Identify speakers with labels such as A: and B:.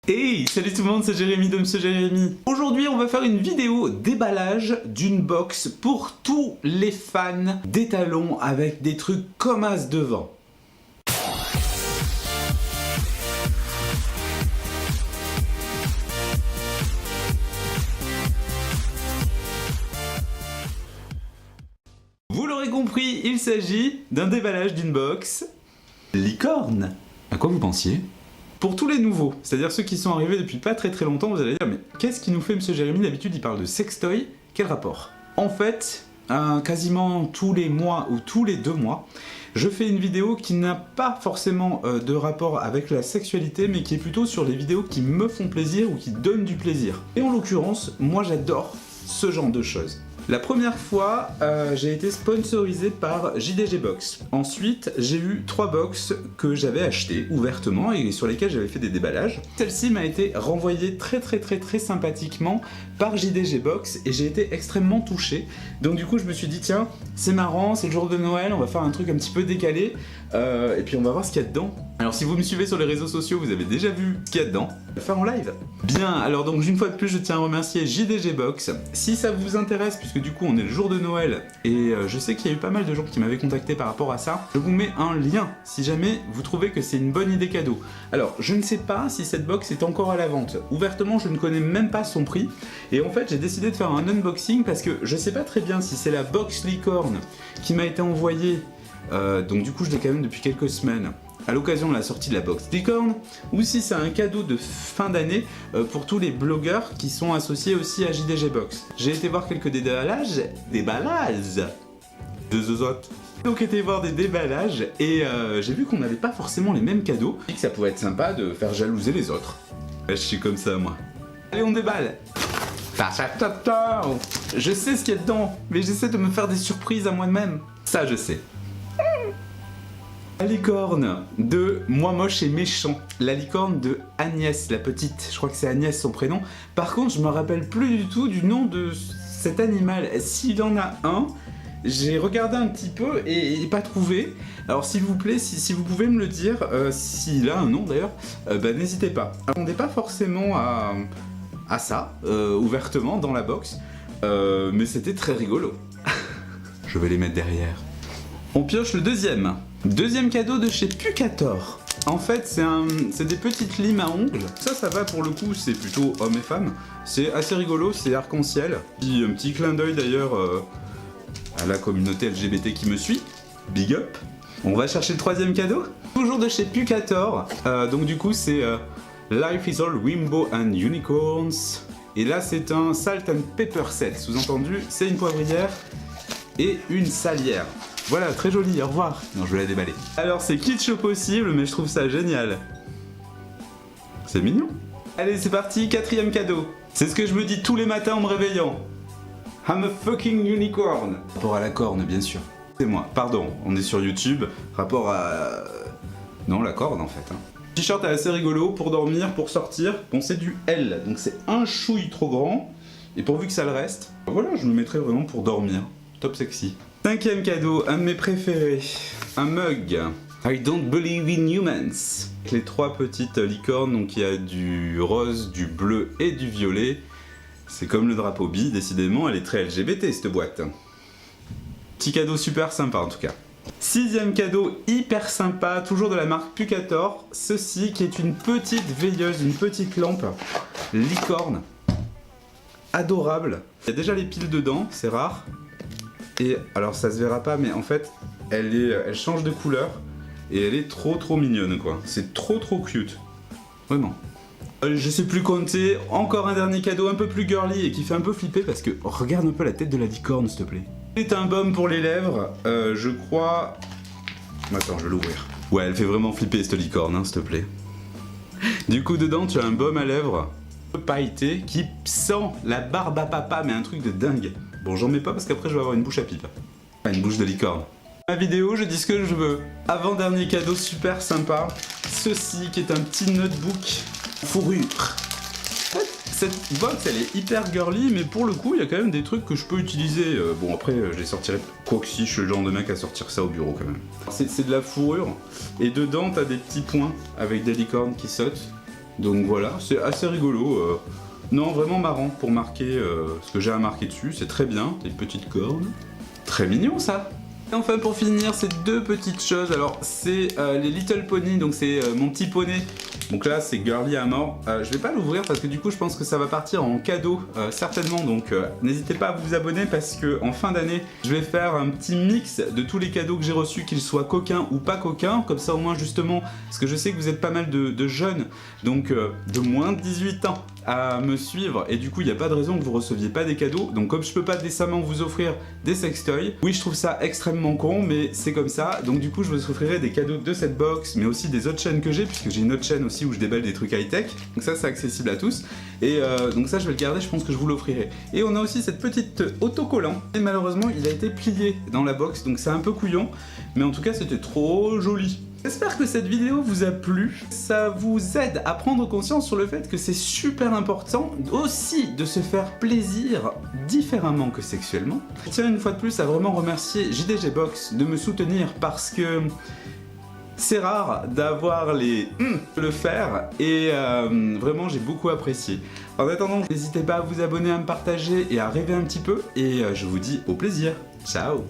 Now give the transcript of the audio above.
A: Hey, salut tout le monde, c'est Jérémy de Monsieur Jérémy. Aujourd'hui, on va faire une vidéo déballage d'une box pour tous les fans d'étalons avec des trucs comme as devant. Vous l'aurez compris, il s'agit d'un déballage d'une box licorne. À quoi vous pensiez ? Pour tous les nouveaux, c'est-à-dire ceux qui sont arrivés depuis pas très longtemps, vous allez dire mais qu'est-ce qui nous fait Monsieur Jérémy? D'habitude il parle de sextoy, quel rapport? En fait, quasiment tous les mois ou tous les 2 mois, je fais une vidéo qui n'a pas forcément de rapport avec la sexualité, mais qui est plutôt sur les vidéos qui me font plaisir ou qui donnent du plaisir. Et en l'occurrence, moi j'adore ce genre de choses. La première fois, j'ai été sponsorisé par JDG Box. Ensuite, j'ai eu 3 box que j'avais achetées ouvertement et sur lesquelles j'avais fait des déballages. Celle-ci m'a été renvoyée très sympathiquement par JDG Box et j'ai été extrêmement touché. Donc du coup, je me suis dit tiens, c'est marrant, c'est le jour de Noël, on va faire un truc un petit peu décalé et puis on va voir ce qu'il y a dedans. Alors si vous me suivez sur les réseaux sociaux, vous avez déjà vu ce qu'il y a dedans. On va le faire en live. Bien, alors donc une fois de plus, je tiens à remercier JDG Box. Si ça vous intéresse, puisque du coup on est le jour de Noël et je sais qu'il y a eu pas mal de gens qui m'avaient contacté par rapport à ça, je vous mets un lien si jamais vous trouvez que c'est une bonne idée cadeau. Alors je ne sais pas si cette box est encore à la vente. Ouvertement, je ne connais même pas son prix et en fait j'ai décidé de faire un unboxing parce que je sais pas très bien si c'est la box licorne qui m'a été envoyée, donc du coup je l'ai quand même depuis quelques semaines, à l'occasion de la sortie de la box licorne, ou si c'est un cadeau de fin d'année pour tous les blogueurs qui sont associés aussi à JDG Box. J'ai été voir quelques déballages de zozotes. Donc été voir des déballages et j'ai vu qu'on n'avait pas forcément les mêmes cadeaux et que ça pouvait être sympa de faire jalouser les autres. Je suis comme ça moi. Allez, on déballe. Je sais ce qu'il y a dedans, mais j'essaie de me faire des surprises à moi-même. Ça je sais. La licorne de Moi Moche et Méchant, la licorne de Agnès, la petite, je crois que c'est Agnès son prénom. Par contre, je me rappelle plus du tout du nom de cet animal. S'il en a un, j'ai regardé un petit peu et pas trouvé. Alors s'il vous plaît, si vous pouvez me le dire, s'il a un nom d'ailleurs, n'hésitez pas. On n'est pas forcément à ça, ouvertement, dans la box, mais c'était très rigolo. Je vais les mettre derrière. On pioche le deuxième. Deuxième cadeau de chez Pucator. En fait, c'est des petites limes à ongles. Ça va pour le coup, c'est plutôt hommes et femmes. C'est assez rigolo, c'est arc-en-ciel. Un petit clin d'œil d'ailleurs à la communauté LGBT qui me suit. Big up. On va chercher le troisième cadeau. Toujours de chez Pucator. Donc du coup, c'est Life is all rainbow and unicorns. Et là, c'est un salt and pepper set. Sous-entendu, c'est une poivrière et une salière. Voilà, très joli, au revoir. Non, je vais la déballer. Alors, c'est kitsch au possible, mais je trouve ça génial. C'est mignon. Allez, c'est parti, quatrième cadeau. C'est ce que je me dis tous les matins en me réveillant. I'm a fucking unicorn. Rapport à la corne, bien sûr. C'est moi, pardon, on est sur YouTube. Rapport à... Non, la corne, en fait. Le t-shirt est assez rigolo pour dormir, pour sortir. Bon, c'est du L, donc c'est un chouille trop grand. Et pourvu que ça le reste, voilà, je me mettrai vraiment pour dormir. Top sexy. Cinquième cadeau, un de mes préférés, un mug. I don't believe in humans. Avec les 3 petites licornes, donc il y a du rose, du bleu et du violet. C'est comme le drapeau bi, décidément, elle est très LGBT cette boîte. Petit cadeau super sympa en tout cas. Sixième cadeau hyper sympa, toujours de la marque Pucator. Ceci qui est une petite veilleuse, une petite lampe licorne. Adorable. Il y a déjà les piles dedans, c'est rare. Et alors ça se verra pas, mais en fait elle change de couleur et elle est trop mignonne quoi. C'est trop cute. Vraiment. Je sais plus compter, encore un dernier cadeau un peu plus girly et qui fait un peu flipper parce que regarde un peu la tête de la licorne s'il te plaît. C'est un baume pour les lèvres, je crois... Attends, je vais l'ouvrir. Ouais, elle fait vraiment flipper cette licorne, hein, s'il te plaît. Du coup dedans tu as un baume à lèvres pailleté qui sent la barbe à papa, mais un truc de dingue. Bon, j'en mets pas parce qu'après je vais avoir une bouche à pipe. Une bouche de licorne. Ma vidéo, je dis ce que je veux. Avant-dernier cadeau super sympa. Ceci qui est un petit notebook fourrure. Cette box elle est hyper girly, mais pour le coup il y a quand même des trucs que je peux utiliser. Bon après je les sortirai, quoi que si je suis le genre de mec à sortir ça au bureau quand même. C'est de la fourrure et dedans t'as des petits points avec des licornes qui sautent. Donc voilà, c'est assez rigolo. Non, vraiment marrant pour marquer ce que j'ai à marquer dessus. C'est très bien, des petites cornes. Très mignon ça. Et enfin pour finir, ces deux petites choses. Alors c'est les Little Pony, donc c'est mon petit poney. Donc là c'est girly à mort. Je vais pas l'ouvrir parce que du coup je pense que ça va partir en cadeau certainement. Donc n'hésitez pas à vous abonner parce que en fin d'année je vais faire un petit mix de tous les cadeaux que j'ai reçus, qu'ils soient coquins ou pas coquins. Comme ça au moins justement, parce que je sais que vous êtes pas mal de jeunes, donc de moins de 18 ans à me suivre, et du coup il n'y a pas de raison que vous receviez pas des cadeaux. Donc comme je peux pas décemment vous offrir des sextoys, oui je trouve ça extrêmement con mais c'est comme ça. Donc du coup je vous offrirai des cadeaux de cette box mais aussi des autres chaînes que j'ai, puisque j'ai une autre chaîne aussi où je déballe des trucs high tech, donc ça c'est accessible à tous. Et donc ça je vais le garder, je pense que je vous l'offrirai. Et on a aussi cette petite autocollant, et malheureusement il a été plié dans la box, donc c'est un peu couillon, mais en tout cas c'était trop joli. J'espère que cette vidéo vous a plu, ça vous aide à prendre conscience sur le fait que c'est super important aussi de se faire plaisir différemment que sexuellement. Je tiens une fois de plus à vraiment remercier JDG Box de me soutenir parce que c'est rare d'avoir les le faire, et vraiment j'ai beaucoup apprécié. En attendant, n'hésitez pas à vous abonner, à me partager et à rêver un petit peu, et je vous dis au plaisir. Ciao.